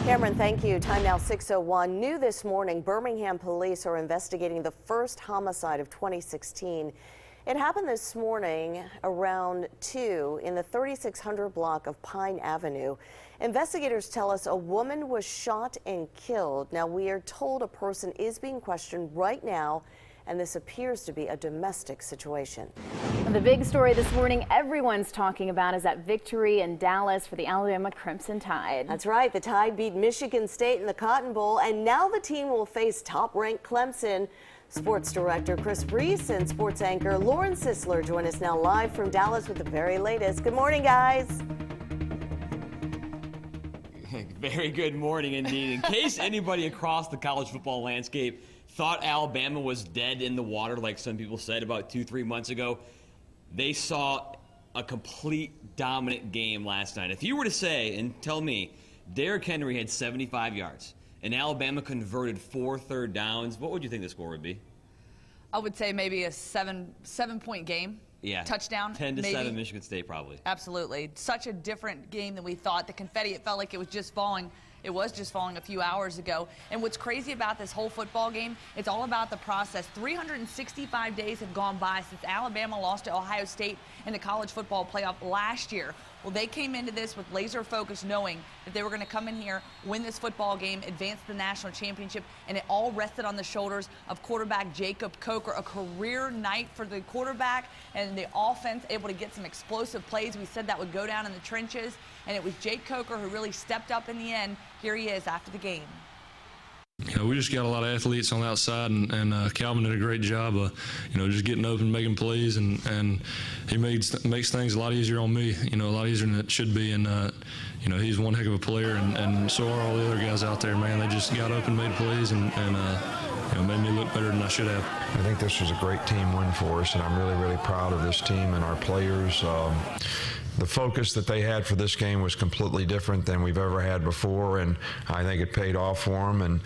Cameron, thank you. Time now 6:01. New this morning, Birmingham police are investigating the first homicide of 2016. It happened this morning around 2 in the 3600 block of Pine Avenue. Investigators tell us a woman was shot and killed. Now, we are told a person is being questioned right now, and this appears to be a domestic situation. The big story this morning everyone's talking about is that victory in Dallas for the Alabama Crimson Tide. That's right. The Tide beat Michigan State in the Cotton Bowl, and now the team will face top-ranked Clemson. Sports director Chris Brees and sports anchor Lauren Sisler join us now live from Dallas with the very latest. Good morning, guys. Very good morning indeed. In case anybody across the college football landscape thought Alabama was dead in the water, like some people said about 2-3 months ago, they saw a complete dominant game last night. If you were to say and tell me Derrick Henry had 75 yards and Alabama converted 4 third downs, what would you think the score would be? I would say maybe a seven-point game. Yeah. Touchdown. 10-7 Michigan State probably. Absolutely. Such a different game than we thought. The confetti, it felt like it was just falling. It was just falling a few hours ago. And what's crazy about this whole football game, it's all about the process. 365 days have gone by since Alabama lost to Ohio State in the college football playoff last year. Well, they came into this with laser focus, knowing that they were going to come in here, win this football game, advance the national championship, and it all rested on the shoulders of quarterback Jacob Coker. A career night for the quarterback and the offense, able to get some explosive plays. We said that would go down in the trenches, and it was Jake Coker who really stepped up in the end. Here he is after the game. You know, we just got a lot of athletes on the outside, and Calvin did a great job of, just getting open, making plays, and he makes things a lot easier on me, a lot easier than it should be. And, he's one heck of a player, and so are all the other guys out there, man. They just got open, made plays, and made me look better than I should have. I think this was a great team win for us, and I'm really, really proud of this team and our players. The focus that they had for this game was completely different than we've ever had before, and I think it paid off for them. And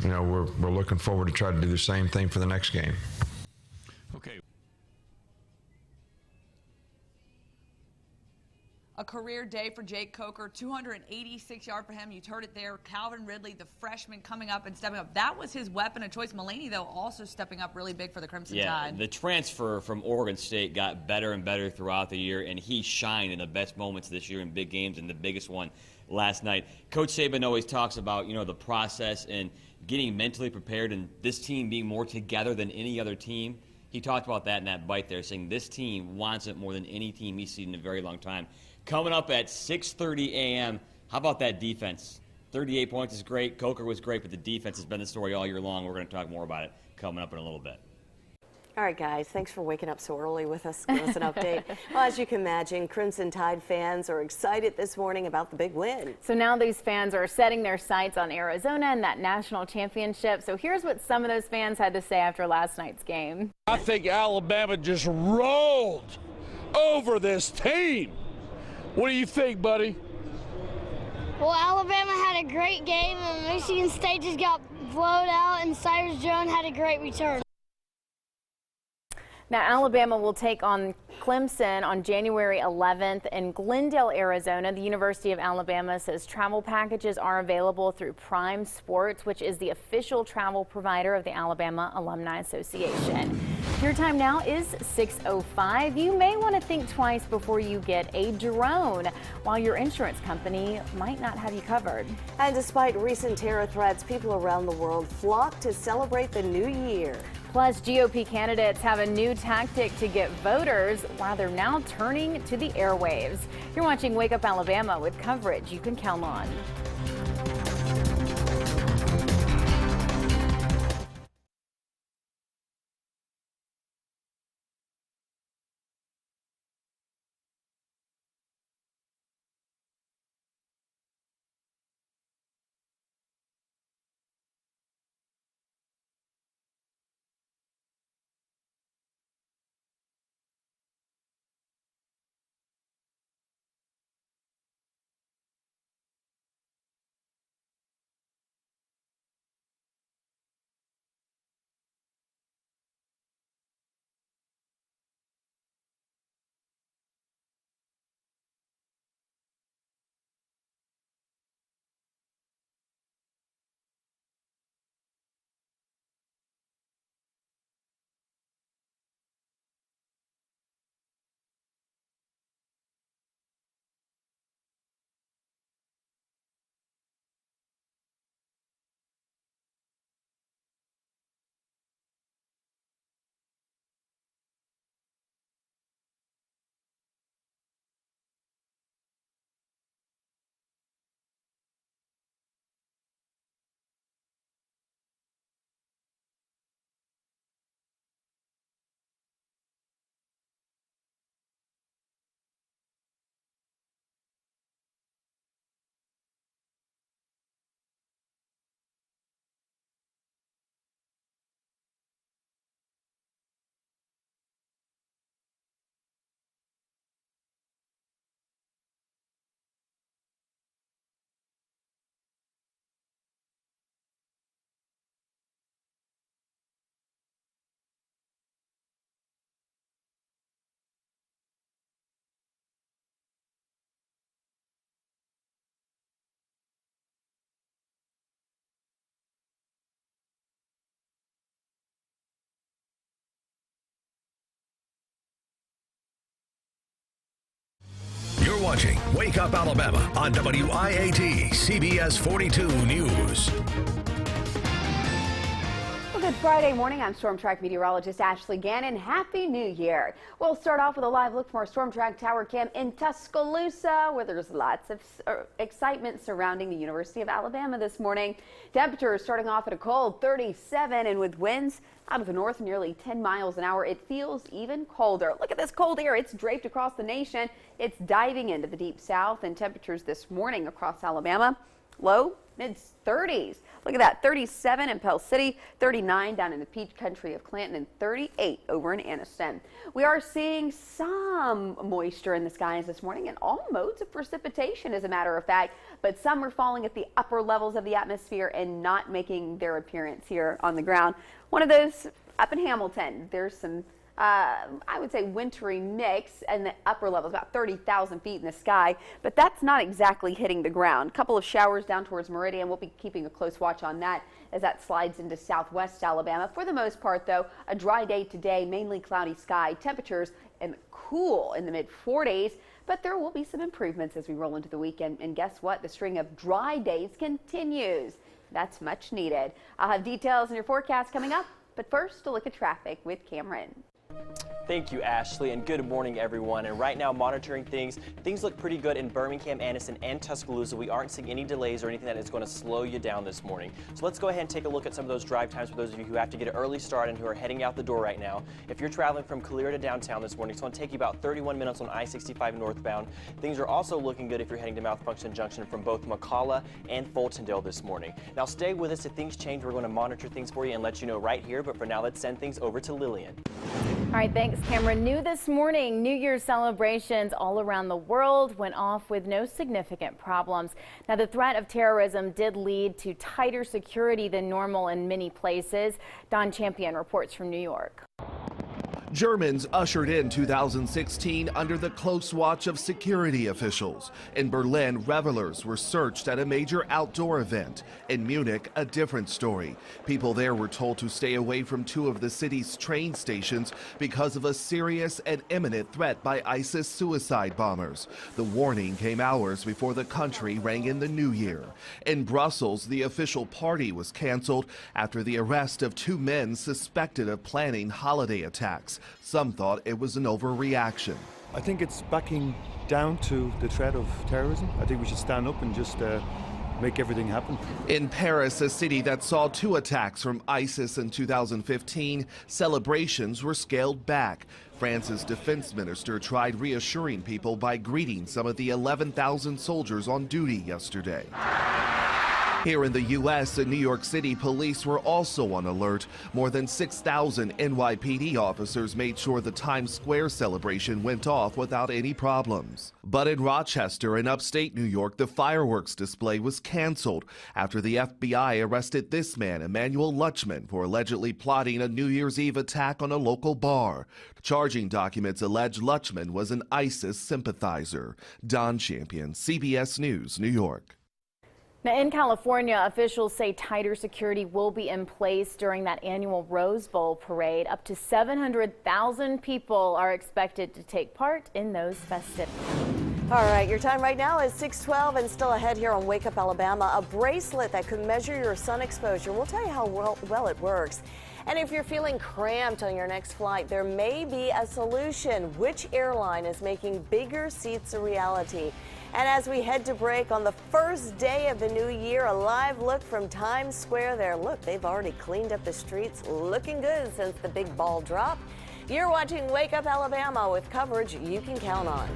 we're looking forward to try to do the same thing for the next game. Okay. A career day for Jake Coker, 286 yards for him. You heard it there. Calvin Ridley, the freshman, coming up and stepping up. That was his weapon of choice. Mulaney, though, also stepping up really big for the Crimson Tide. The transfer from Oregon State got better and better throughout the year, and he shined in the best moments this year in big games, and the biggest one last night. Coach Saban always talks about, the process and getting mentally prepared, and this team being more together than any other team. He talked about that in that bite there, saying this team wants it more than any team he's seen in a very long time. Coming up at 6:30 a.m., how about that defense? 38 points is great. Coker was great, but the defense has been the story all year long. We're going to talk more about it coming up in a little bit. All right, guys, thanks for waking up so early with us. Give us an update. Well, as you can imagine, Crimson Tide fans are excited this morning about the big win. So now these fans are setting their sights on Arizona and that national championship. So here's what some of those fans had to say after last night's game. I think Alabama just rolled over this team. What do you think, buddy? Well, Alabama had a great game, and Michigan State just got blowed out, and Cyrus Jones had a great return. Now, Alabama will take on Clemson on January 11th in Glendale, Arizona. The University of Alabama says travel packages are available through Prime Sports, which is the official travel provider of the Alabama Alumni Association. Your time now is 6:05. You may want to think twice before you get a drone, while your insurance company might not have you covered. And despite recent terror threats, people around the world flock to celebrate the new year. Plus, GOP candidates have a new tactic to get voters while they're now turning to the airwaves. You're watching Wake Up Alabama with coverage you can count on. watching Wake Up Alabama on WIAT CBS 42 News. Well, good Friday morning. I'm Storm Track meteorologist Ashley Gannon. Happy New Year. We'll start off with a live look from our Storm Track Tower Cam in Tuscaloosa, where there's lots of excitement surrounding the University of Alabama this morning. Temperatures starting off at a cold 37, and with winds out of the north nearly 10 miles an hour, it feels even colder. Look at this cold air. It's draped across the nation. It's diving into the deep south, and temperatures this morning across Alabama, low mid-30s. Look at that, 37 in Pell City, 39 down in the Peach Country of Clanton, and 38 over in Anniston. We are seeing some moisture in the skies this morning and all modes of precipitation, as a matter of fact, but some are falling at the upper levels of the atmosphere and not making their appearance here on the ground. One of those up in Hamilton. There's some I would say wintry mix in the upper levels, about 30,000 feet in the sky, but that's not exactly hitting the ground. A couple of showers down towards Meridian. We'll be keeping a close watch on that as that slides into southwest Alabama. For the most part, though, a dry day today, mainly cloudy sky. Temperatures and cool in the mid-40s, but there will be some improvements as we roll into the weekend. And guess what? The string of dry days continues. That's much needed. I'll have details in your forecast coming up, but first, a look at traffic with Cameron. Thank you, Ashley, and good morning, everyone. And right now, monitoring things look pretty good in Birmingham, Anniston, and Tuscaloosa. We aren't seeing any delays or anything that is going to slow you down this morning. So let's go ahead and take a look at some of those drive times for those of you who have to get an early start and who are heading out the door right now. If you're traveling from Calera to downtown this morning, it's going to take you about 31 minutes on I-65 northbound. Things are also looking good if you're heading to Mouth Function Junction from both McCalla and Fultondale this morning. Now, stay with us. If things change, we're going to monitor things for you and let you know right here. But for now, let's send things over to Lillian. All right, thanks, Cameron. New this morning, New Year's celebrations all around the world went off with no significant problems. Now, the threat of terrorism did lead to tighter security than normal in many places. Don Champion reports from New York. Germans ushered in 2016 under the close watch of security officials. In Berlin, revelers were searched at a major outdoor event. In Munich, a different story. People there were told to stay away from two of the city's train stations because of a serious and imminent threat by ISIS suicide bombers. The warning came hours before the country rang in the new year. In Brussels, the official party was canceled after the arrest of two men suspected of planning holiday attacks. Some thought it was an overreaction. I think it's backing down to the threat of terrorism. I think we should stand up and just make everything happen. In Paris, a city that saw two attacks from ISIS in 2015, celebrations were scaled back. France's defense minister tried reassuring people by greeting some of the 11,000 soldiers on duty yesterday. Here in the U.S., in New York City, police were also on alert. More than 6,000 NYPD officers made sure the Times Square celebration went off without any problems. But in Rochester, in upstate New York, the fireworks display was canceled after the FBI arrested this man, Emmanuel Lutchman, for allegedly plotting a New Year's Eve attack on a local bar. Charging documents allege Lutchman was an ISIS sympathizer. Don Champion, CBS News, New York. Now, in California, officials say tighter security will be in place during that annual Rose Bowl parade. Up to 700,000 people are expected to take part in those festivities. All right, your time right now is 6:12 and still ahead here on Wake Up Alabama. A bracelet that could measure your sun exposure. We'll tell you how well it works. And if you're feeling cramped on your next flight, there may be a solution. Which airline is making bigger seats a reality? And as we head to break on the first day of the new year, a live look from Times Square there. Look, they've already cleaned up the streets, looking good since the big ball drop. You're watching Wake Up Alabama with coverage you can count on.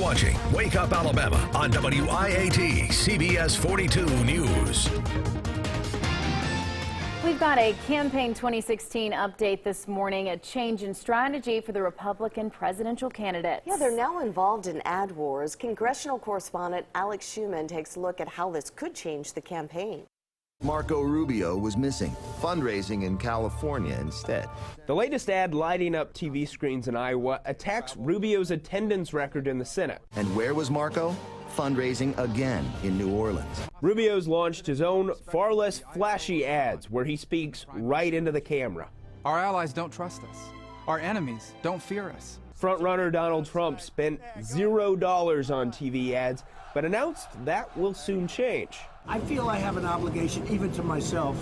watching Wake Up Alabama on WIAT CBS 42 News. We've got a campaign 2016 update this morning, a change in strategy for the Republican presidential candidates. Yeah, they're now involved in ad wars. Congressional correspondent Alex Schumann takes a look at how this could change the campaign. Marco Rubio was missing, fundraising in California instead. The latest ad lighting up TV screens in Iowa attacks Rubio's attendance record in the Senate. And where was Marco? Fundraising again in New Orleans. Rubio's launched his own far less flashy ads where he speaks right into the camera. Our allies don't trust us. Our enemies don't fear us. Frontrunner Donald Trump spent $0 on TV ads, but announced that will soon change. I feel I have an obligation even to myself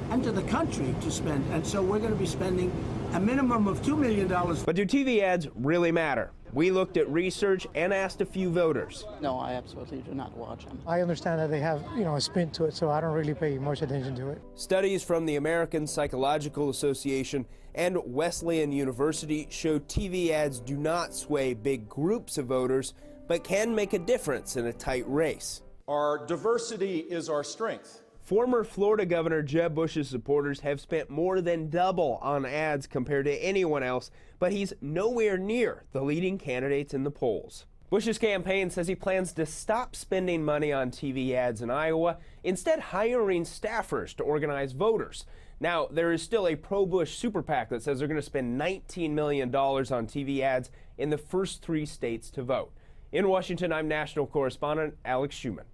and to the country to spend, and so we're going to be spending a minimum of $2 million. But do TV ads really matter? We looked at research and asked a few voters. No, I absolutely do not watch them. I understand that they have, a spin to it, so I don't really pay much attention to it. Studies from the American Psychological Association and Wesleyan University show TV ads do not sway big groups of voters, but can make a difference in a tight race. Our diversity is our strength. Former Florida Governor Jeb Bush's supporters have spent more than double on ads compared to anyone else, but he's nowhere near the leading candidates in the polls. Bush's campaign says he plans to stop spending money on TV ads in Iowa, instead hiring staffers to organize voters. Now, there is still a pro-Bush super PAC that says they're going to spend $19 million on TV ads in the first 3 states to vote. In Washington, I'm national correspondent Alex Schumann.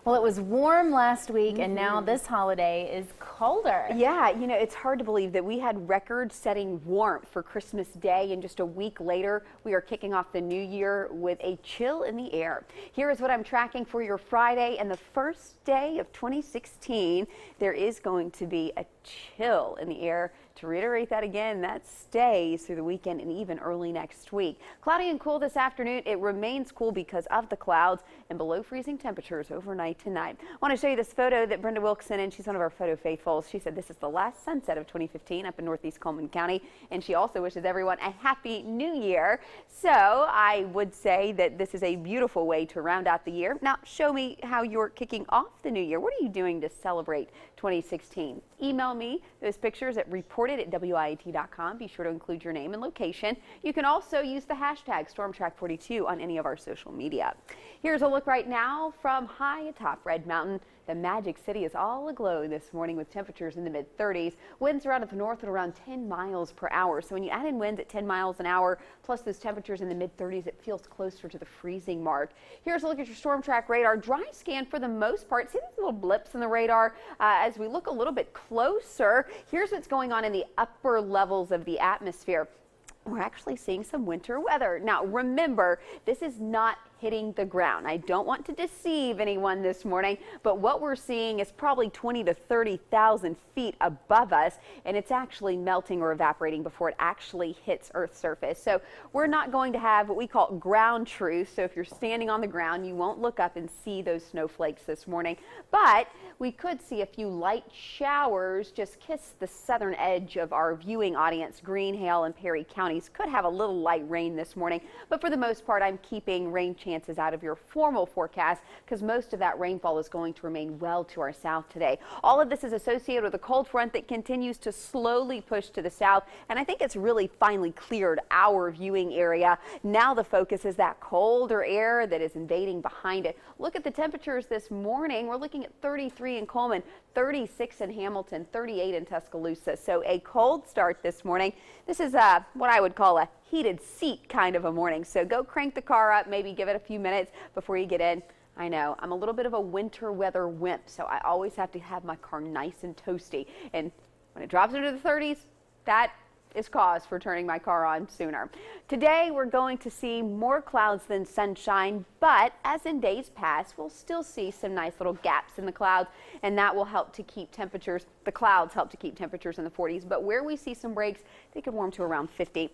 Well, it was warm last week, and now this holiday is colder. Yeah, it's hard to believe that we had record-setting warmth for Christmas Day, and just a week later, we are kicking off the new year with a chill in the air. Here is what I'm tracking for your Friday and the first day of 2016. There is going to be a chill in the air. To reiterate that again, that stays through the weekend and even early next week. Cloudy and cool this afternoon. It remains cool because of the clouds and below freezing temperatures overnight tonight. I want to show you this photo that Brenda Wilkes sent in. She's one of our photo faithfuls. She said this is the last sunset of 2015 up in northeast Coleman County, and she also wishes everyone a happy new year. So I would say that this is a beautiful way to round out the year. Now show me how you're kicking off the new year. What are you doing to celebrate 2016? Email me those pictures at reported@WIAT.com. Be sure to include your name and location. You can also use the hashtag StormTrack42 on any of our social media. Here's a look right now from high atop Red Mountain. The Magic City is all aglow this morning with temperatures in the mid-30s. Winds around the north at around 10 miles per hour. So when you add in winds at 10 miles an hour, plus those temperatures in the mid-30s, it feels closer to the freezing mark. Here's a look at your storm track radar. Dry scan for the most part. See these little blips in the radar? As we look a little bit closer, here's what's going on in the upper levels of the atmosphere. We're actually seeing some winter weather. Now, remember, this is not hitting the ground. I don't want to deceive anyone this morning, but what we're seeing is probably 20 to 30,000 feet above us, and it's actually melting or evaporating before it actually hits Earth's surface. So we're not going to have what we call ground truth. So if you're standing on the ground, you won't look up and see those snowflakes this morning, but we could see a few light showers just kiss the southern edge of our viewing audience. Greene, Hale, and Perry counties could have a little light rain this morning, but for the most part, I'm keeping rain chances out of your formal forecast because most of that rainfall is going to remain well to our south today. All of this is associated with a cold front that continues to slowly push to the south, and I think it's really finally cleared our viewing area. Now the focus is that colder air that is invading behind it. Look at the temperatures this morning. We're looking at 33 in Coleman, 36 in Hamilton, 38 in Tuscaloosa. So a cold start this morning. This is what I would call a heated seat kind of a morning. So go crank the car up, maybe give it a few minutes before you get in. I know I'm a little bit of a winter weather wimp, so I always have to have my car nice and toasty. And when it drops into the 30s, that is cause for turning my car on sooner. Today we're going to see more clouds than sunshine, but as in days past, we'll still see some nice little gaps in the clouds, and that will help to keep temperatures, the clouds help to keep temperatures in the 40s, but where we see some breaks, they could warm to around 50.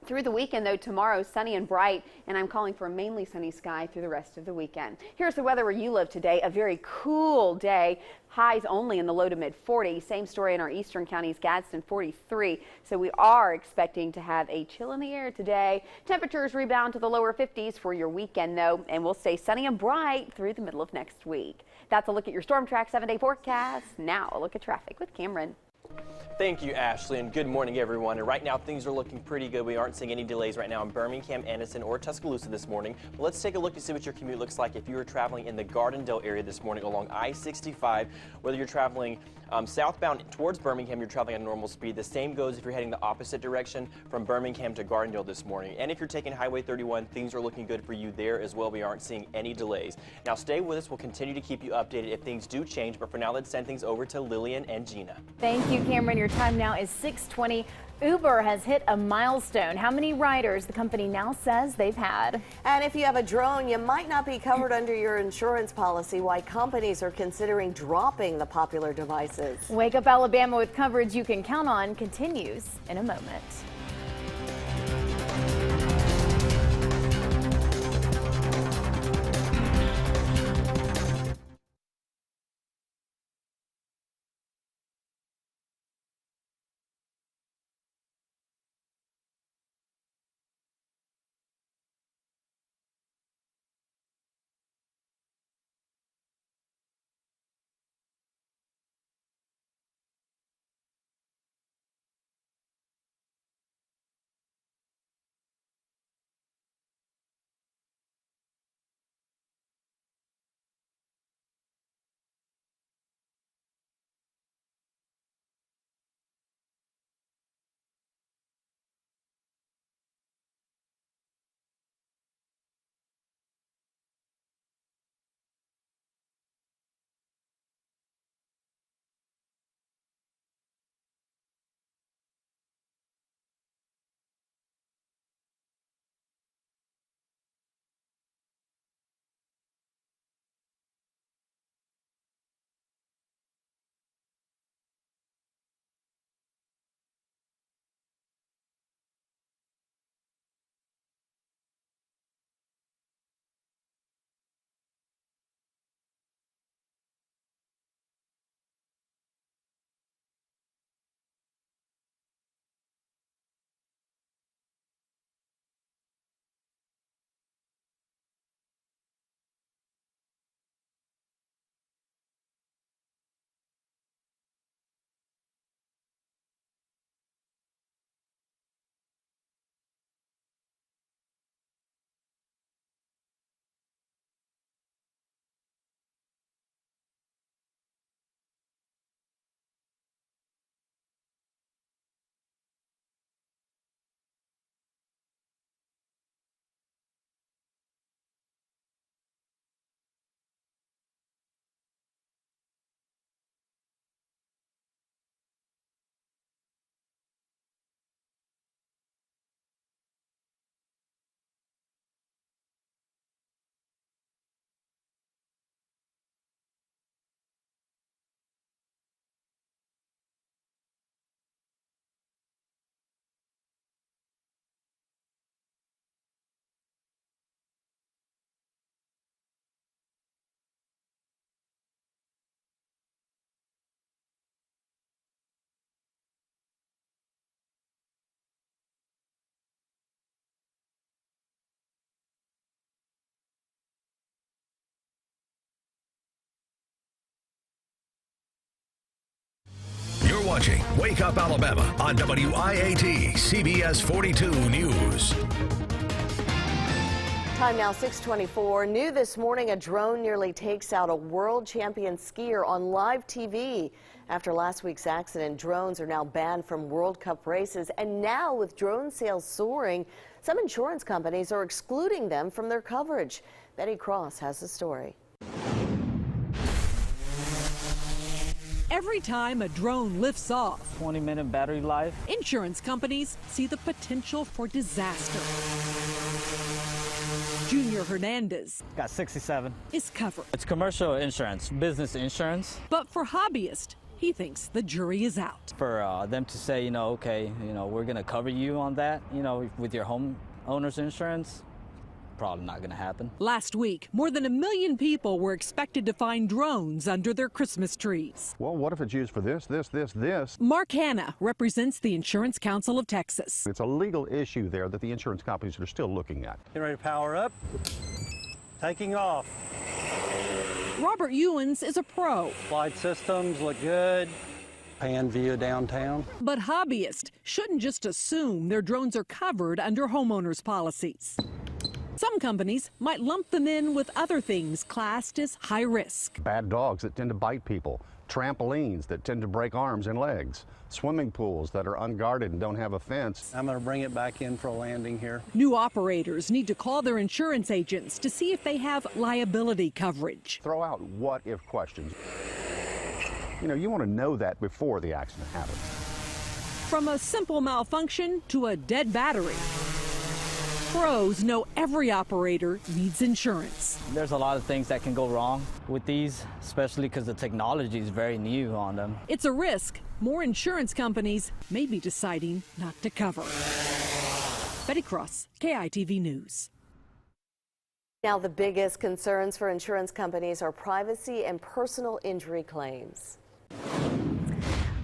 Through the weekend, though, tomorrow sunny and bright, and I'm calling for a mainly sunny sky through the rest of the weekend. Here's the weather where you live today. A very cool day. Highs only in the low to mid 40s. Same story in our eastern counties. Gadsden 43. So we are expecting to have a chill in the air today. Temperatures rebound to the lower 50s for your weekend, though, and we'll stay sunny and bright through the middle of next week. That's a look at your Storm Track 7-day forecast. Now a look at traffic with Cameron. Thank you, Ashley, and good morning, everyone. And right now, things are looking pretty good. We aren't seeing any delays right now in Birmingham, Anniston, or Tuscaloosa this morning. But let's take a look and see what your commute looks like if you were traveling in the Gardendale area this morning along I-65. Whether you're traveling southbound towards Birmingham, you're traveling at a normal speed. The same goes if you're heading the opposite direction from Birmingham to Gardendale this morning. And if you're taking Highway 31, things are looking good for you there as well. We aren't seeing any delays. Now, stay with us. We'll continue to keep you updated if things do change. But for now, let's send things over to Lillian and Gina. Thank you, Cameron. Your time now is 6:20. Uber has hit a milestone. How many riders the company now says they've had. And if you have a drone, you might not be covered under your insurance policy. Why companies are considering dropping the popular devices. Wake Up Alabama with coverage you can count on continues in a moment. You're watching Wake Up Alabama on WIAT CBS 42 News. Time now 6:24. New this morning, a drone nearly takes out a world champion skier on live TV. After last week's accident, drones are now banned from World Cup races. And now with drone sales soaring, some insurance companies are excluding them from their coverage. Betty Cross has the story. Every time a drone lifts off, 20-minute battery life, insurance companies see the potential for disaster. Junior Hernandez got 67. Is covered. It's commercial insurance, business insurance. But for hobbyists, he thinks the jury is out. For them to say, okay, we're going to cover you on that, with your homeowner's insurance, probably not going to happen. Last week, more than 1 million people were expected to find drones under their Christmas trees. Well, what if it's used for this? Mark Hanna represents the Insurance Council of Texas. It's a legal issue there that the insurance companies are still looking at. Get ready to power up. Taking off. Robert Ewens is a pro. Flight systems look good. Pan view downtown. But hobbyists shouldn't just assume their drones are covered under homeowners policies. Some companies might lump them in with other things classed as high risk. Bad dogs that tend to bite people, trampolines that tend to break arms and legs, swimming pools that are unguarded and don't have a fence. I'm going to bring it back in for a landing here. New operators need to call their insurance agents to see if they have liability coverage. Throw out what-if questions. You want to know that before the accident happens. From a simple malfunction to a dead battery, pros know every operator needs insurance. There's a lot of things that can go wrong with these, especially because the technology is very new on them. It's a risk more insurance companies may be deciding not to cover. Betty Cross, KITV News. Now, the biggest concerns for insurance companies are privacy and personal injury claims.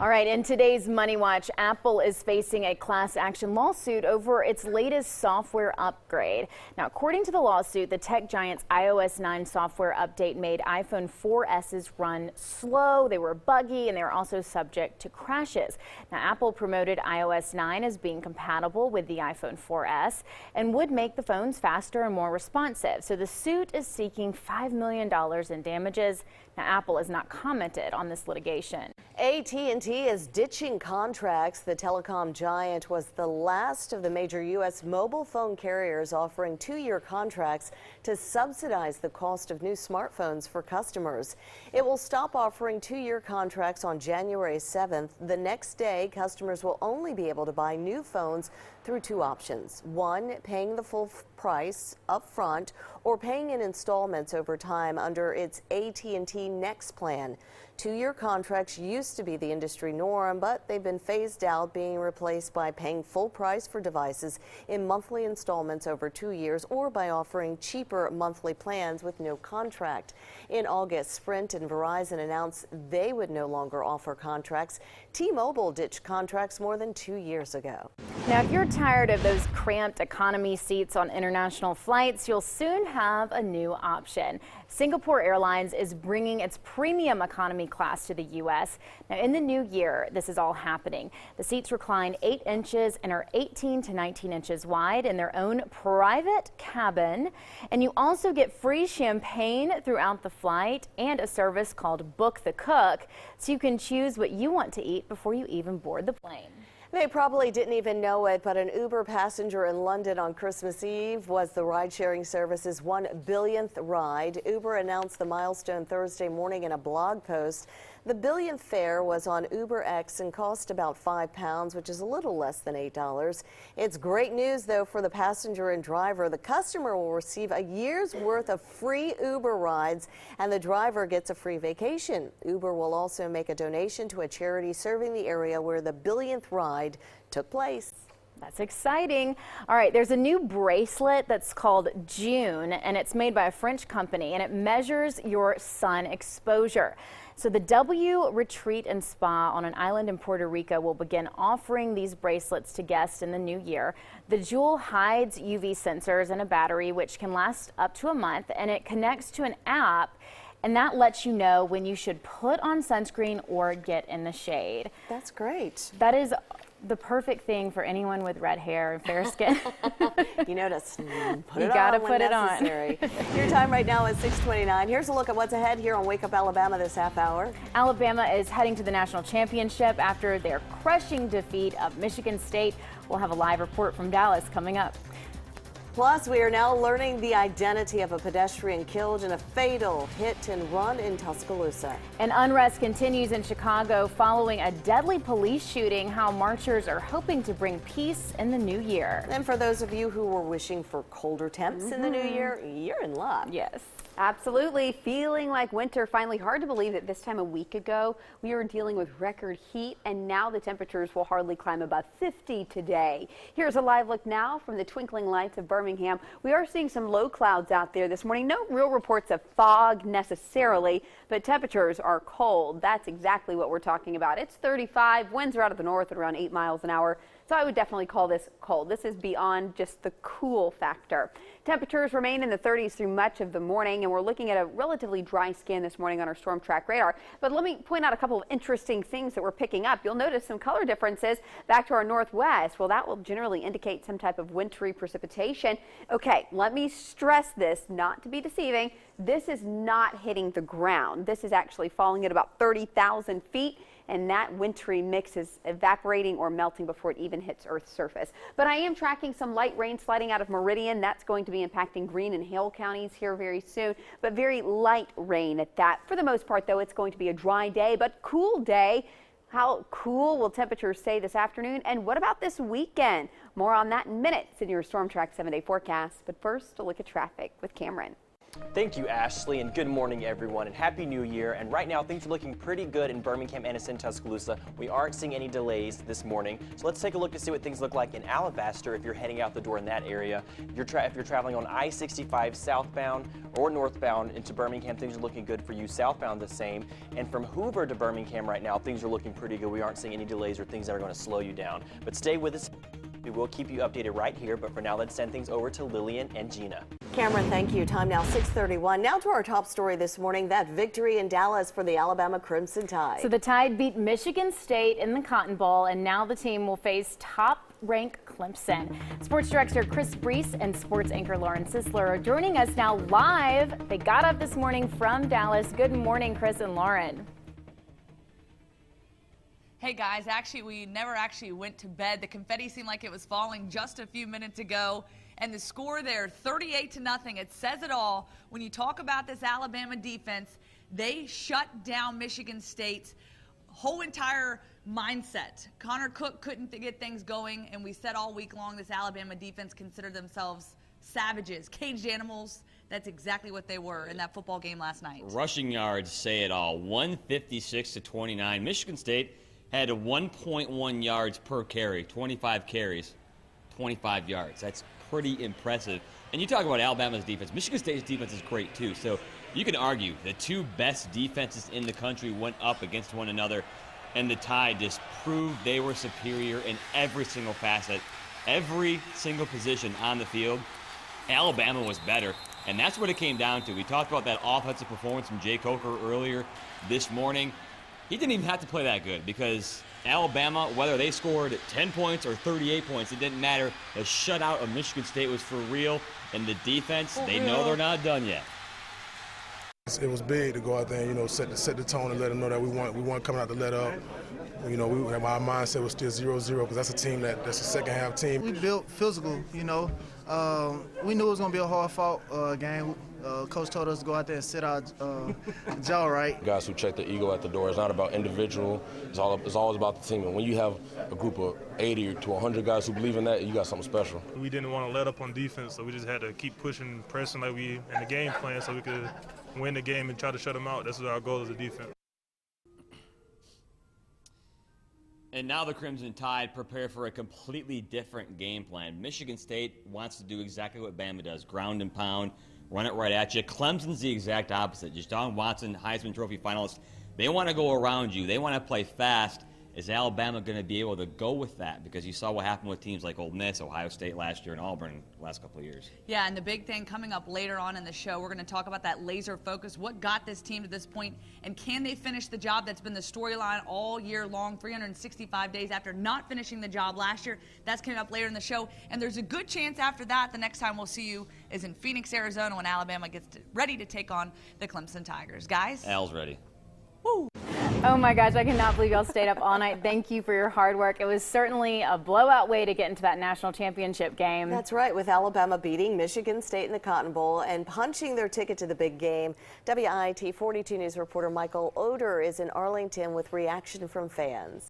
All right, in today's Moneywatch, Apple is facing a class action lawsuit over its latest software upgrade. Now, according to the lawsuit, the tech giant's iOS 9 software update made iPhone 4S's run slow, they were buggy, and they were also subject to crashes. Now, Apple promoted iOS 9 as being compatible with the iPhone 4S and would make the phones faster and more responsive. So the suit is seeking $5 million in damages. Now, Apple has not commented on this litigation. AT&T is ditching contracts. The telecom giant was the last of the major U.S. mobile phone carriers offering 2-year contracts to subsidize the cost of new smartphones for customers. It will stop offering 2-year contracts on January 7th. The next day, customers will only be able to buy new phones through 2 options. 1, paying the full price up front, or paying in installments over time under its AT&T Next plan. 2-year contracts used to be the industry norm, but they've been phased out, being replaced by paying full price for devices in monthly installments over 2 years, or by offering cheaper monthly plans with no contract. In August, Sprint and Verizon announced they would no longer offer contracts. T-Mobile ditched contracts more than 2 years ago. Now, if you're tired of those cramped economy seats on international flights, you'll soon have a new option. Singapore Airlines is bringing its premium economy class to the U.S. Now, in the new year, this is all happening. The seats recline 8 inches and are 18 to 19 inches wide in their own private cabin. And you also get free champagne throughout the flight and a service called Book the Cook, so you can choose what you want to eat before you even board the plane. They probably didn't even know it, but an Uber passenger in London on Christmas Eve was the ride-sharing service's 1 billionth ride. Uber announced the milestone Thursday morning in a blog post. The billionth fare was on UberX and cost about £5, which is a little less than $8. It's great news, though, for the passenger and driver. The customer will receive a year's worth of free Uber rides, and the driver gets a free vacation. Uber will also make a donation to a charity serving the area where the billionth ride took place. That's exciting. All right, there's a new bracelet that's called June, and it's made by a French company, and it measures your sun exposure. So the W Retreat and Spa on an island in Puerto Rico will begin offering these bracelets to guests in the new year. The jewel hides UV sensors and a battery, which can last up to a month, and it connects to an app, and that lets you know when you should put on sunscreen or get in the shade. That's great. That is the perfect thing for anyone with red hair and fair skin. You notice, put you it gotta on when put it necessary. Your time right now is 6:29. Here's a look at what's ahead here on Wake Up Alabama this half hour. Alabama is heading to the national championship after their crushing defeat of Michigan State. We'll have a live report from Dallas coming up. Plus, we are now learning the identity of a pedestrian killed in a fatal hit and run in Tuscaloosa. And unrest continues in Chicago following a deadly police shooting. How marchers are hoping to bring peace in the new year. And for those of you who were wishing for colder temps in the new year, you're in luck. Yes. Absolutely. Feeling like winter. Finally, hard to believe that this time a week ago we were dealing with record heat, and now the temperatures will hardly climb above 50 today. Here's a live look now from the twinkling lights of Birmingham. We are seeing some low clouds out there this morning. No real reports of fog necessarily, but temperatures are cold. That's exactly what we're talking about. It's 35. Winds are out of the north at around 8 miles an hour. So I would definitely call this cold. This is beyond just the cool factor. Temperatures remain in the 30s through much of the morning, and we're looking at a relatively dry scan this morning on our storm track radar. But let me point out a couple of interesting things that we're picking up. You'll notice some color differences back to our northwest. Well, that will generally indicate some type of wintry precipitation. Okay, let me stress this, not to be deceiving. This is not hitting the ground. This is actually falling at about 30,000 feet. And that wintry mix is evaporating or melting before it even hits Earth's surface. But I am tracking some light rain sliding out of Meridian. That's going to be impacting Greene and Hale counties here very soon, but very light rain at that. For the most part, though, it's going to be a dry day, but cool day. How cool will temperatures stay this afternoon? And what about this weekend? More on that in minutes in your Storm Track 7-day forecast. But first, a look at traffic with Cameron. Thank you, Ashley, and good morning, everyone, and Happy New Year. And right now, things are looking pretty good in Birmingham, Anniston, Tuscaloosa. We aren't seeing any delays this morning. So let's take a look to see what things look like in Alabaster if you're heading out the door in that area. If you're traveling on I-65 southbound or northbound into Birmingham, things are looking good for you. Southbound the same. And from Hoover to Birmingham right now, things are looking pretty good. We aren't seeing any delays or things that are going to slow you down. But stay with us. We will keep you updated right here, but for now, let's send things over to Lillian and Gina. Cameron, thank you. Time now 6:31. Now to our top story this morning, that victory in Dallas for the Alabama Crimson Tide. So the Tide beat Michigan State in the Cotton Bowl, and now the team will face top-ranked Clemson. Sports director Chris Brees and sports anchor Lauren Sisler are joining us now live. They got up this morning from Dallas. Good morning, Chris and Lauren. Hey guys, actually we never actually went to bed. The confetti seemed like it was falling just a few minutes ago, and the score there, 38-0. It says it all. When you talk about this Alabama defense, they shut down Michigan State's whole entire mindset. Connor Cook couldn't get things going, and we said all week long this Alabama defense considered themselves savages, caged animals. That's exactly what they were in that football game last night. Rushing yards say it all. 156-29. Michigan State had 1.1 yards per carry, 25 carries, 25 yards. That's pretty impressive. And you talk about Alabama's defense. Michigan State's defense is great too. So you can argue the two best defenses in the country went up against one another, and the Tide just proved they were superior in every single facet, every single position on the field. Alabama was better, and that's what it came down to. We talked about that offensive performance from Jay Coker earlier this morning. He didn't even have to play that good because Alabama, whether they scored 10 points or 38 points, it didn't matter. The shutout of Michigan State was for real, and the defense, they know they're not done yet. It was big to go out there and, set the tone and let them know that we weren't coming out to let up. My mindset was still 0-0 because that's a team that's a second half team. We built physical, we knew it was going to be a hard-fought game. Coach told us to go out there and sit our jaw right. Guys who check the ego at the door. It's not about individual. It's always about the team. And when you have a group of 80 to 100 guys who believe in that, you got something special. We didn't want to let up on defense, so we just had to keep pushing, pressing like we in the game plan so we could win the game and try to shut them out. That's what our goal as a defense. And now the Crimson Tide prepare for a completely different game plan. Michigan State wants to do exactly what Bama does, ground and pound, run it right at you. Clemson's the exact opposite. Deshaun Watson, Heisman Trophy finalist, they want to go around you. They want to play fast. Is Alabama going to be able to go with that? Because you saw what happened with teams like Ole Miss, Ohio State last year, and Auburn the last couple of years. Yeah, and the big thing coming up later on in the show, we're going to talk about that laser focus. What got this team to this point, and can they finish the job that's been the storyline all year long, 365 days after not finishing the job last year? That's coming up later in the show, and there's a good chance after that the next time we'll see you is in Phoenix, Arizona, when Alabama gets ready to take on the Clemson Tigers. Guys? Al's ready. Woo! Oh my gosh, I cannot believe y'all stayed up all night. Thank you for your hard work. It was certainly a blowout way to get into that national championship game. That's right, with Alabama beating Michigan State in the Cotton Bowl and punching their ticket to the big game. WIAT 42 News reporter Michael Oder is in Arlington with reaction from fans.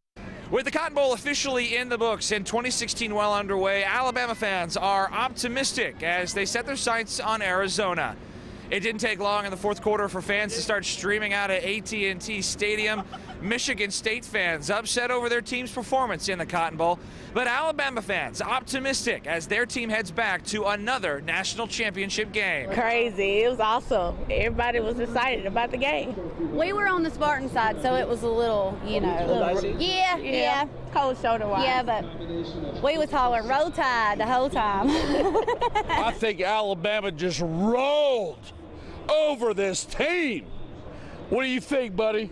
With the Cotton Bowl officially in the books and 2016 well underway, Alabama fans are optimistic as they set their sights on Arizona. It didn't take long in the fourth quarter for fans to start streaming out at AT&T Stadium. Michigan State fans upset over their team's performance in the Cotton Bowl, but Alabama fans optimistic as their team heads back to another national championship game. Crazy. It was awesome. Everybody was excited about the game. We were on the Spartan side, so it was a little, you know. Yeah. Cold shoulder wise. Yeah, but we was hollering Roll Tide the whole time. I think Alabama just rolled over this team. What do you think, buddy?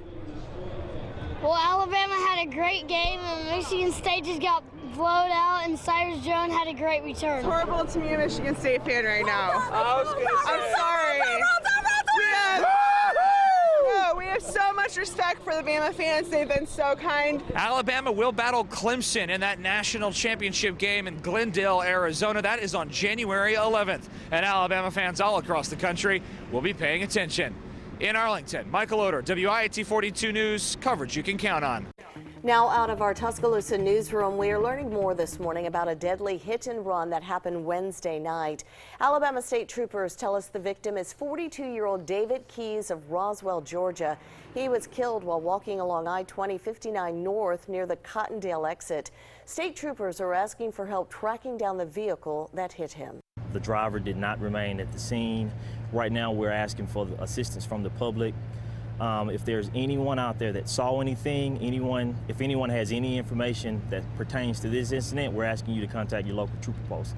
Well, Alabama had a great game, and Michigan State just got blowed out, and Cyrus Jones had a great return. It's horrible to be a Michigan State fan right now. I'm sorry. We have so much respect for the Bama fans. They've been so kind. Alabama will battle Clemson in that national championship game in Glendale, Arizona. That is on January 11th. And Alabama fans all across the country will be paying attention. In Arlington, Michael Oder, WIAT 42 News, coverage you can count on. Now out of our Tuscaloosa newsroom, we are learning more this morning about a deadly hit and run that happened Wednesday night. Alabama State troopers tell us the victim is 42-year-old David Keys of Roswell, Georgia. He was killed while walking along I-20-59 North near the Cottondale exit. State troopers are asking for help tracking down the vehicle that hit him. The driver did not remain at the scene. Right now, we're asking for assistance from the public. If there's anyone out there that saw anything, if anyone has any information that pertains to this incident, we're asking you to contact your local trooper post.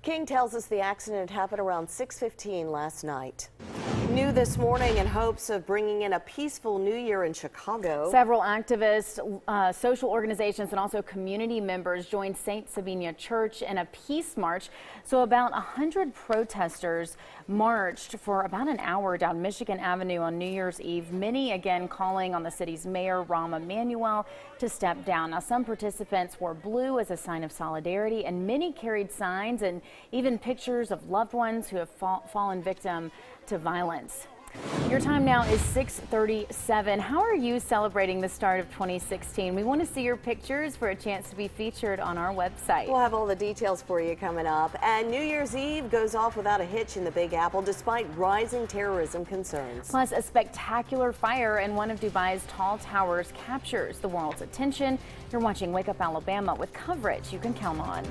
King tells us the accident happened around 6:15 last night. New this morning in hopes of bringing in a peaceful new year in Chicago. Several activists, social organizations, and also community members joined St. Sabina Church in a peace march. So about 100 protesters marched for about an hour down Michigan Avenue on New Year's Eve, many again calling on the city's mayor, Rahm Emanuel, to step down. Now, some participants wore blue as a sign of solidarity, and many carried signs and even pictures of loved ones who have fallen victim to violence. Your time now is 6:37. How are you celebrating the start of 2016? We want to see your pictures for a chance to be featured on our website. We'll have all the details for you coming up. And New Year's Eve goes off without a hitch in the Big Apple despite rising terrorism concerns. Plus, a spectacular fire in one of Dubai's tall towers captures the world's attention. You're watching Wake Up Alabama with coverage you can count on.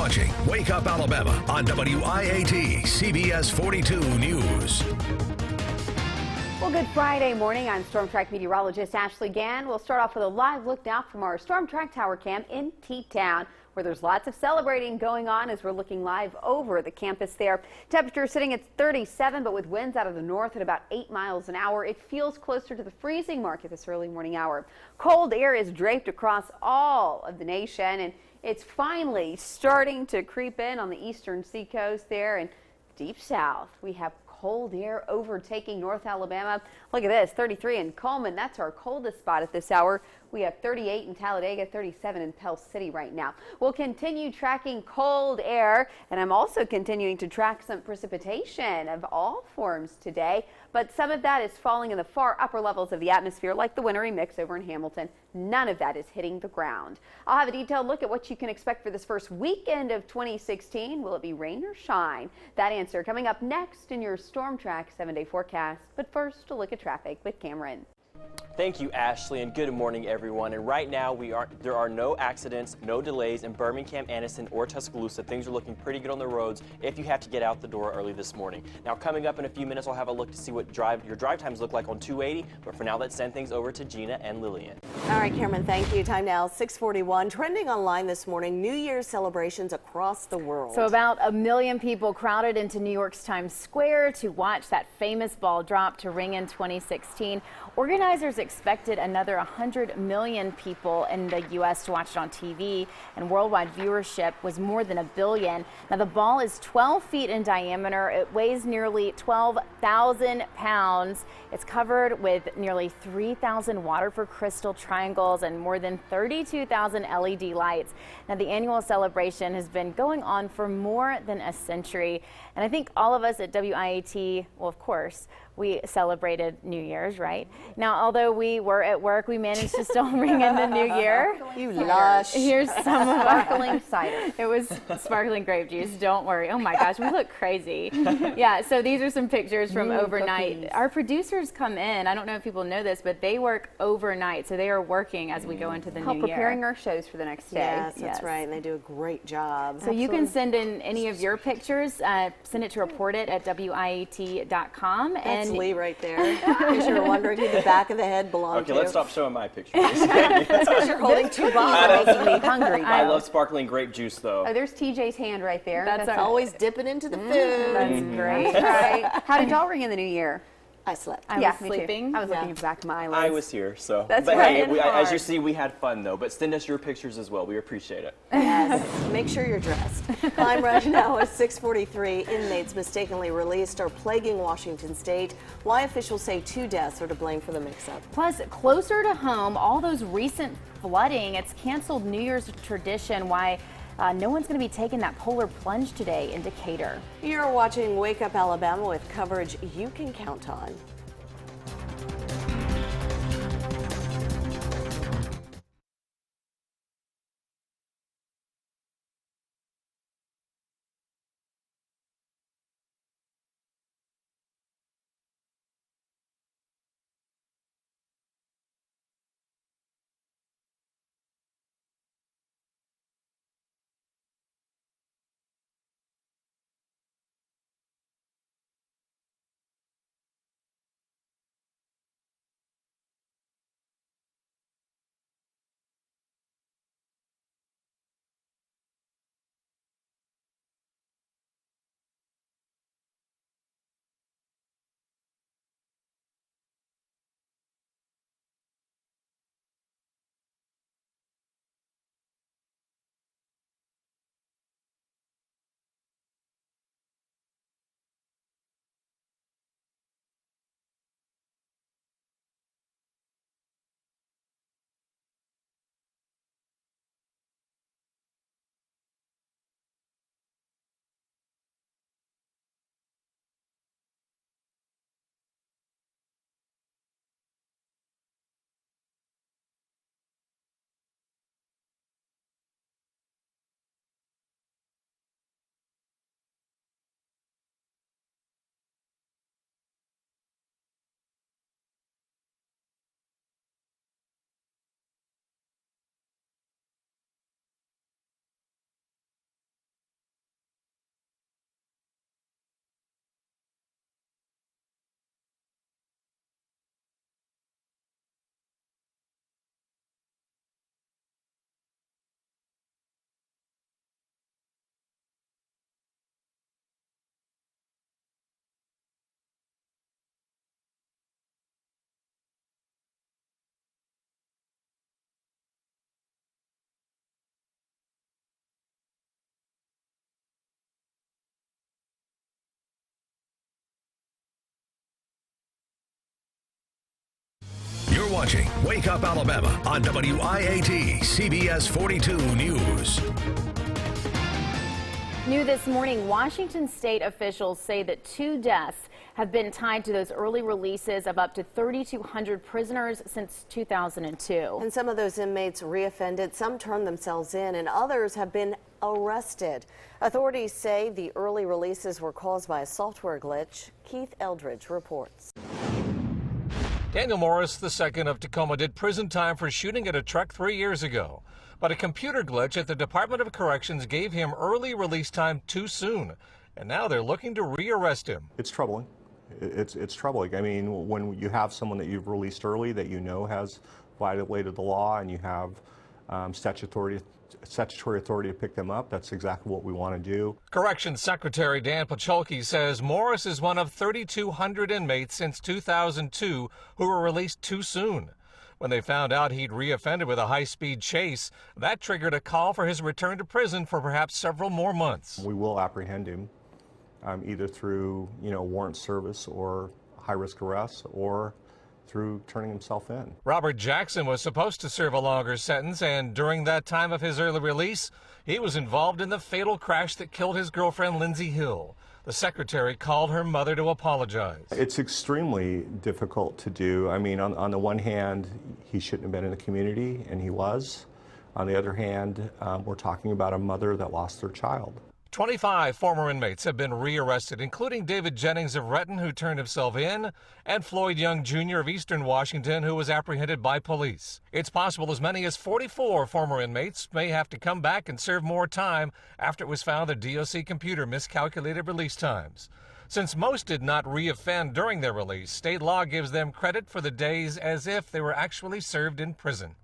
watching Wake Up Alabama on WIAT CBS 42 News. Well, good Friday morning. I'm Storm Track meteorologist Ashley Gann. We'll start off with a live look now from our Storm Track Tower Cam in T-Town, where there's lots of celebrating going on as we're looking live over the campus there. Temperature sitting at 37, but with winds out of the north at about 8 miles an hour, it feels closer to the freezing mark at this early morning hour. Cold air is draped across all of the nation, and it's finally starting to creep in on the eastern seacoast there and deep south. We have cold air overtaking North Alabama. Look at this, 33 in Coleman. That's our coldest spot at this hour. We have 38 in Talladega, 37 in Pell City right now. We'll continue tracking cold air, and I'm also continuing to track some precipitation of all forms today, but some of that is falling in the far upper levels of the atmosphere, like the wintry mix over in Hamilton. None of that is hitting the ground. I'll have a detailed look at what you can expect for this first weekend of 2016. Will it be rain or shine? That answer coming up next in your Storm Track 7-day forecast. But first, a look at traffic with Cameron. Thank you, Ashley, and good morning, everyone. And right now, there are no accidents, no delays in Birmingham, Anniston, or Tuscaloosa. Things are looking pretty good on the roads if you have to get out the door early this morning. Now, coming up in a few minutes, I'll have a look to see what your drive times look like on 280. But for now, let's send things over to Gina and Lillian. All right, Cameron, thank you. Time now, 6:41. Trending online this morning, New Year's celebrations across the world. So about 1 million people crowded into New York's Times Square to watch that famous ball drop to ring in 2016. Organizers expected another 100 million people in the U.S. to watch it on TV, and worldwide viewership was more than 1 billion. Now, the ball is 12 feet in diameter. It weighs nearly 12,000 pounds. It's covered with nearly 3,000 Waterford crystal triangles and more than 32,000 LED lights. Now, the annual celebration has been going on for more than a century, and I think all of us at WIAT, well, of course, we celebrated New Year's, right? Now, although we were at work, we managed to still ring in the new year. You lush. Here's some of our Sparkling cider. It was sparkling grape juice. Don't worry. Oh my gosh, we look crazy. Yeah, so these are some pictures from overnight. Cookies. Our producers come in. I don't know if people know this, but they work overnight, so they are working as we go into the new year. Preparing our shows for the next day. Yes, that's right, and they do a great job. So you can send in any of your pictures. Send it to reportit@wiat.com. That's Lee right there. In case you were wondering who the back of the head belonged to. Okay, let's stop showing my pictures. That's because you're holding two bottles. Making me hungry. I love sparkling grape juice, though. Oh, there's TJ's hand right there. That's always dipping into the food. That's great. Right. How did y'all ring in the new year? I slept. I was sleeping. I was looking at the back of my eyelids. I was here, so. That's but right. hey, as you see, we had fun, though. But send us your pictures as well. We appreciate it. Yes. Make sure you're dressed. Crime rush now at 6:43. Inmates mistakenly released are plaguing Washington state. Why officials say 2 deaths are to blame for the mix-up. Plus, closer to home, all those recent flooding, it's canceled New Year's tradition. Why no one's going to be taking that polar plunge today in Decatur. You're watching Wake Up Alabama with coverage you can count on. watching Wake Up Alabama on WIAT CBS 42 News. New this morning, Washington state officials say that 2 deaths have been tied to those early releases of up to 3,200 prisoners since 2002. And some of those inmates reoffended, some turned themselves in, and others have been arrested. Authorities say the early releases were caused by a software glitch. Keith Eldridge reports. Daniel Morris II of Tacoma did prison time for shooting at a truck 3 years ago. But a computer glitch at the Department of Corrections gave him early release time too soon. And now they're looking to rearrest him. It's troubling. It's troubling. I mean, when you have someone that you've released early that you know has violated the law and you have statutory authority to pick them up, that's exactly what we want to do. Corrections Secretary Dan Pacholke says Morris is one of 3,200 inmates since 2002 who were released too soon. When they found out he'd reoffended with a high-speed chase, that triggered a call for his return to prison for perhaps several more months. We will apprehend him either through, warrant service or high-risk arrest or through turning himself in. Robert Jackson was supposed to serve a longer sentence, and during that time of his early release, he was involved in the fatal crash that killed his girlfriend, Lindsay Hill. The secretary called her mother to apologize. It's extremely difficult to do. I mean, on the one hand, he shouldn't have been in the community, and he was. On the other hand, we're talking about a mother that lost their child. 25 former inmates have been rearrested, including David Jennings of Renton, who turned himself in, and Floyd Young Jr. of Eastern Washington, who was apprehended by police. It's possible as many as 44 former inmates may have to come back and serve more time after it was found the DOC computer miscalculated release times. Since most did not reoffend during their release, state law gives them credit for the days as if they were actually served in prison.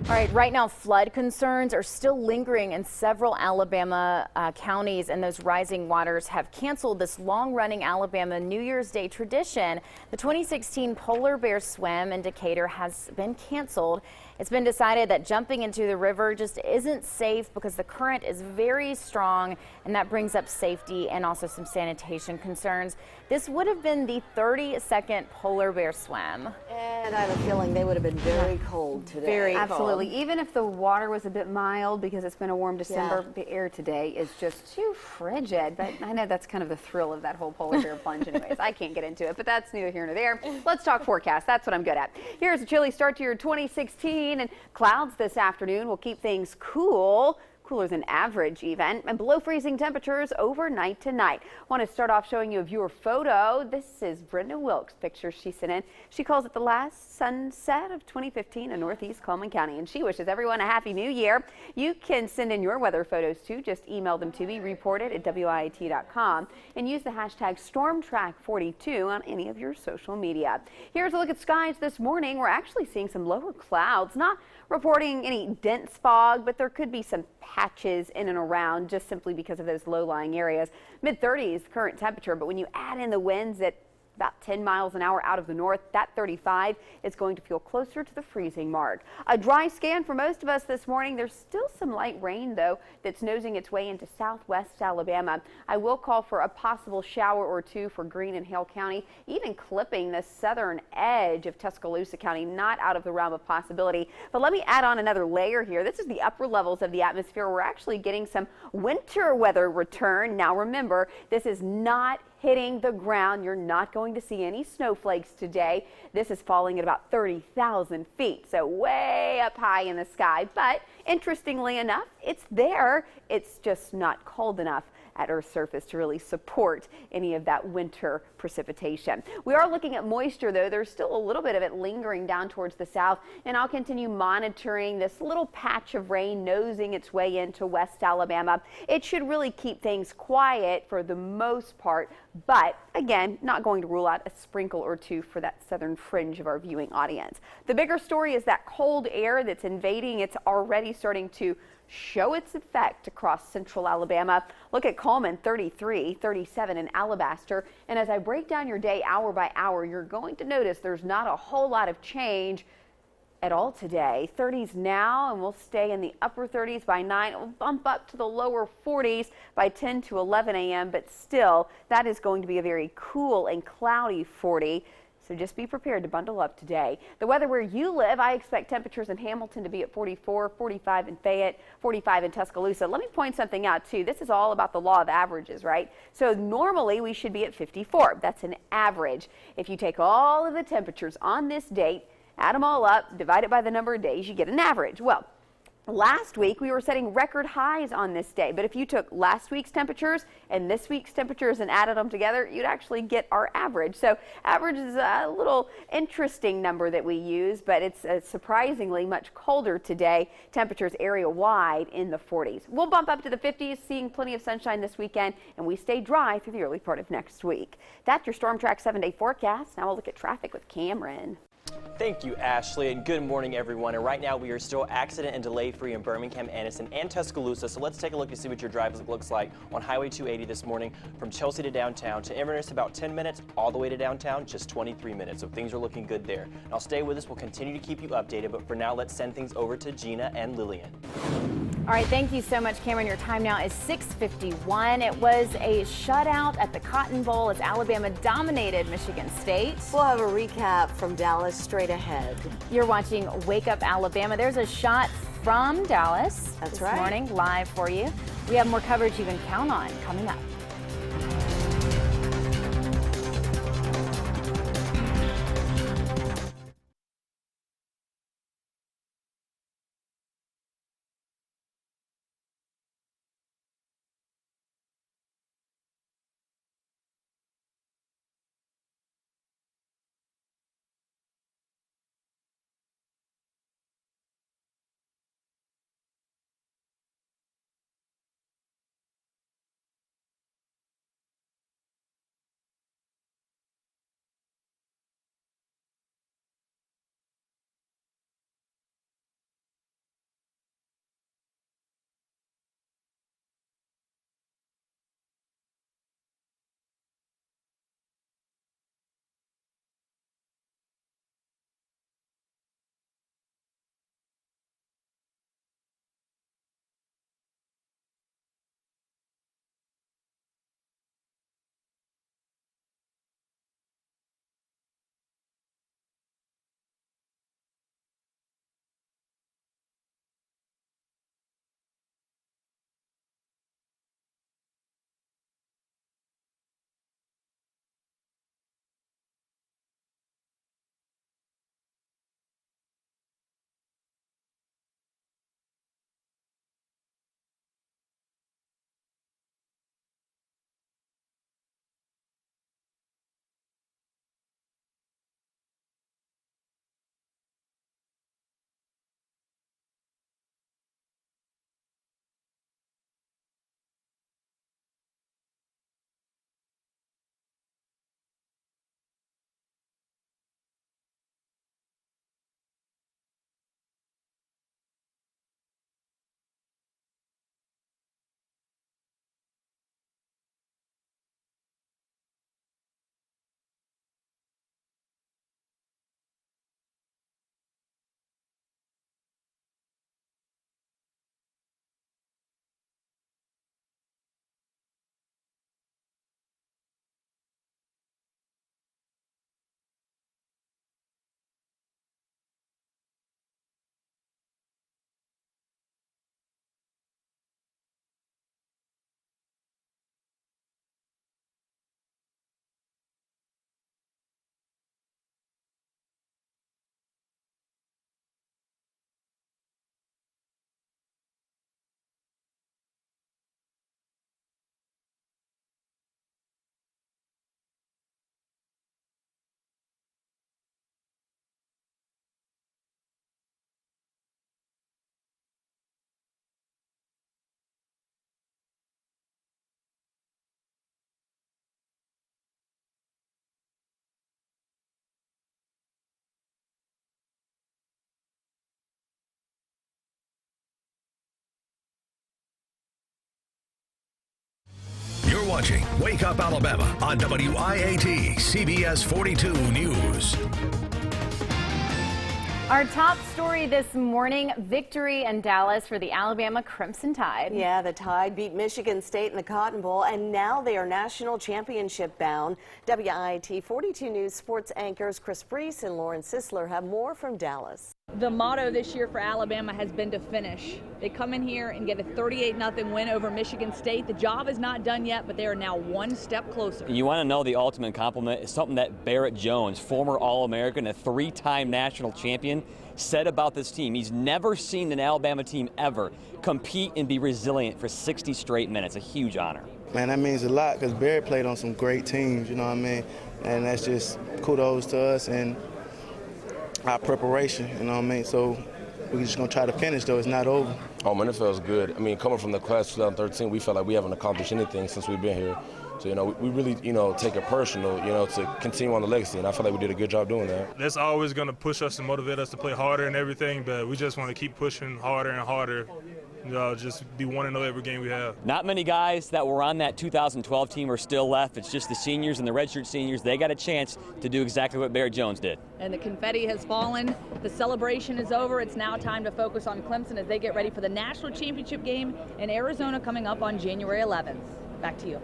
All right, right now flood concerns are still lingering in several Alabama counties, and those rising waters have canceled this long-running Alabama New Year's Day tradition. The 2016 Polar Bear Swim in Decatur has been canceled. It's been decided that jumping into the river just isn't safe because the current is very strong, and that brings up safety and also some sanitation concerns. This would have been the 32nd Polar Bear Swim. And I have a feeling they would have been very cold today. Very Absolutely. cold. Even if the water was a bit mild because it's been a warm December, the air today is just too frigid. But I know that's kind of the thrill of that whole polar bear plunge anyways. I can't get into it, but that's neither here nor there. Let's talk forecast. That's what I'm good at. Here's a chilly start to your 2016, and clouds this afternoon will keep things cool. Cooler than average even, and below freezing temperatures overnight tonight. Want to start off showing you a viewer photo. This is Brenda Wilkes' picture she sent in. She calls it the last sunset of 2015 in northeast Coleman County, and she wishes everyone a happy new year. You can send in your weather photos too. Just email them to me, reported@WIAT.com, and use the hashtag StormTrack42 on any of your social media. Here's a look at skies this morning. We're actually seeing some lower clouds, not reporting any dense fog, but there could be some patches in and around just simply because of those low-lying areas. Mid-30s current temperature, but when you add in the winds at about 10 miles an hour out of the north, that 35 is going to feel closer to the freezing mark. A dry scan for most of us this morning. There's still some light rain, though, that's nosing its way into southwest Alabama. I will call for a possible shower or two for Greene and Hale County, even clipping the southern edge of Tuscaloosa County, not out of the realm of possibility. But let me add on another layer here. This is the upper levels of the atmosphere. We're actually getting some winter weather return. Now remember, this is not hitting the ground. You're not going to see any snowflakes today. This is falling at about 30,000 feet, so way up high in the sky. But interestingly enough, it's there. It's just not cold enough at Earth's surface to really support any of that winter precipitation. We are looking at moisture, though. There's still a little bit of it lingering down towards the south, and I'll continue monitoring this little patch of rain nosing its way into West Alabama. It should really keep things quiet for the most part, but again, not going to rule out a sprinkle or two for that southern fringe of our viewing audience. The bigger story is that cold air that's invading. It's already starting to show its effect across central Alabama. Look at Coleman, 33, 37 in Alabaster. And as I break down your day hour by hour, you're going to notice there's not a whole lot of change at all today. 30s now, and we'll stay in the upper 30s by 9. We'll bump up to the lower 40s by 10 to 11 a.m. But still, that is going to be a very cool and cloudy 40. So just be prepared to bundle up today. The weather where you live, I expect temperatures in Hamilton to be at 44, 45 in Fayette, 45 in Tuscaloosa. Let me point something out too. This is all about the law of averages, right? So normally we should be at 54. That's an average. If you take all of the temperatures on this date, add them all up, divide it by the number of days, you get an average. Well, last week we were setting record highs on this day, but if you took last week's temperatures and this week's temperatures and added them together, you'd actually get our average. So average is a little interesting number that we use, but it's surprisingly much colder today. Temperatures area-wide in the 40s. We'll bump up to the 50s, seeing plenty of sunshine this weekend, and we stay dry through the early part of next week. That's your Storm Track 7-day forecast. Now we'll look at traffic with Cameron. Thank you, Ashley, and good morning, everyone. And right now, we are still accident and delay-free in Birmingham, Anniston, and Tuscaloosa. So let's take a look to see what your drive looks like on Highway 280 this morning from Chelsea to downtown. To Inverness, about 10 minutes. All the way to downtown, just 23 minutes. So things are looking good there. Now stay with us. We'll continue to keep you updated. But for now, let's send things over to Gina and Lillian. All right, thank you so much, Cameron. Your time now is 6:51. It was a shutout at the Cotton Bowl as Alabama dominated Michigan State. We'll have a recap from Dallas straight ahead. You're watching Wake Up Alabama. There's a shot from Dallas this right. morning, live for you. We have more coverage you can count on coming up. You're watching Wake Up Alabama on WIAT CBS 42 News. Our top story this morning, victory in Dallas for the Alabama Crimson Tide. Yeah, the Tide beat Michigan State in the Cotton Bowl, and now they are national championship bound. WIAT 42 News sports anchors Chris Brees and Lauren Sisler have more from Dallas. The motto this year for Alabama has been to finish. They come in here and get a 38-0 win over Michigan State. The job is not done yet, but they are now one step closer. You want to know the ultimate compliment is something that Barrett Jones, former All-American, a three-time national champion, said about this team. He's never seen an Alabama team ever compete and be resilient for 60 straight minutes. A huge honor. Man, that means a lot because Barrett played on some great teams, you know what I mean? And that's just kudos to us and our preparation, you know what I mean? So we're just going to try to finish, though. It's not over. Oh, man, it feels good. I mean, coming from the class of 2013, we felt like we haven't accomplished anything since we've been here. So, we really, take it personal, to continue on the legacy, and I feel like we did a good job doing that. That's always going to push us and motivate us to play harder and everything, but we just want to keep pushing harder and harder. Just be 1-0 every game we have. Not many guys that were on that 2012 team are still left. It's just the seniors and the redshirt seniors. They got a chance to do exactly what Barrett Jones did. And the confetti has fallen. The celebration is over. It's now time to focus on Clemson as they get ready for the national championship game in Arizona coming up on January 11th. Back to you.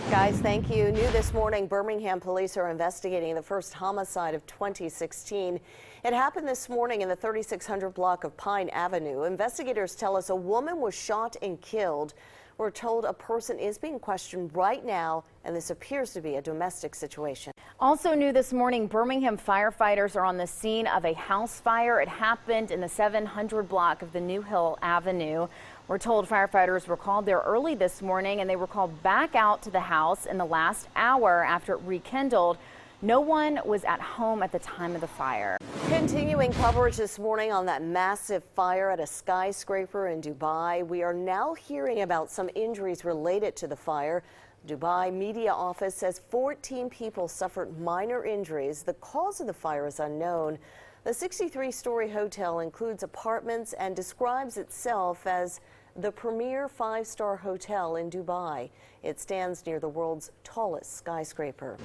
Guys, thank you. New this morning, Birmingham police are investigating the first homicide of 2016. It happened this morning in the 3600 block of Pine Avenue. Investigators tell us a woman was shot and killed. We're told a person is being questioned right now, and this appears to be a domestic situation. Also new this morning, Birmingham firefighters are on the scene of a house fire. It happened in the 700 block of the New Hill Avenue. We're told firefighters were called there early this morning, and they were called back out to the house in the last hour after it rekindled. No one was at home at the time of the fire. Continuing coverage this morning on that massive fire at a skyscraper in Dubai. We are now hearing about some injuries related to the fire. Dubai media office says 14 people suffered minor injuries. The cause of the fire is unknown. The 63-story hotel includes apartments and describes itself as the premier 5-star hotel in Dubai. It stands near the world's tallest skyscraper.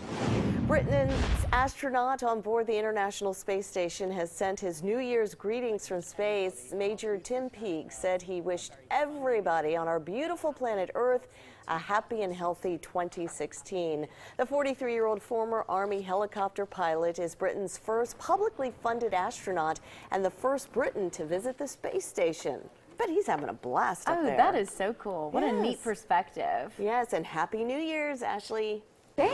Britain's astronaut on board the International Space Station has sent his New Year's greetings from space. Major Tim Peake said he wished everybody on our beautiful planet Earth a happy and healthy 2016. The 43-year-old former Army helicopter pilot is Britain's first publicly funded astronaut and the first Briton to visit the space station. But he's having a blast up there. Oh, that is so cool. What a neat perspective. Yes, and Happy New Year's, Ashley.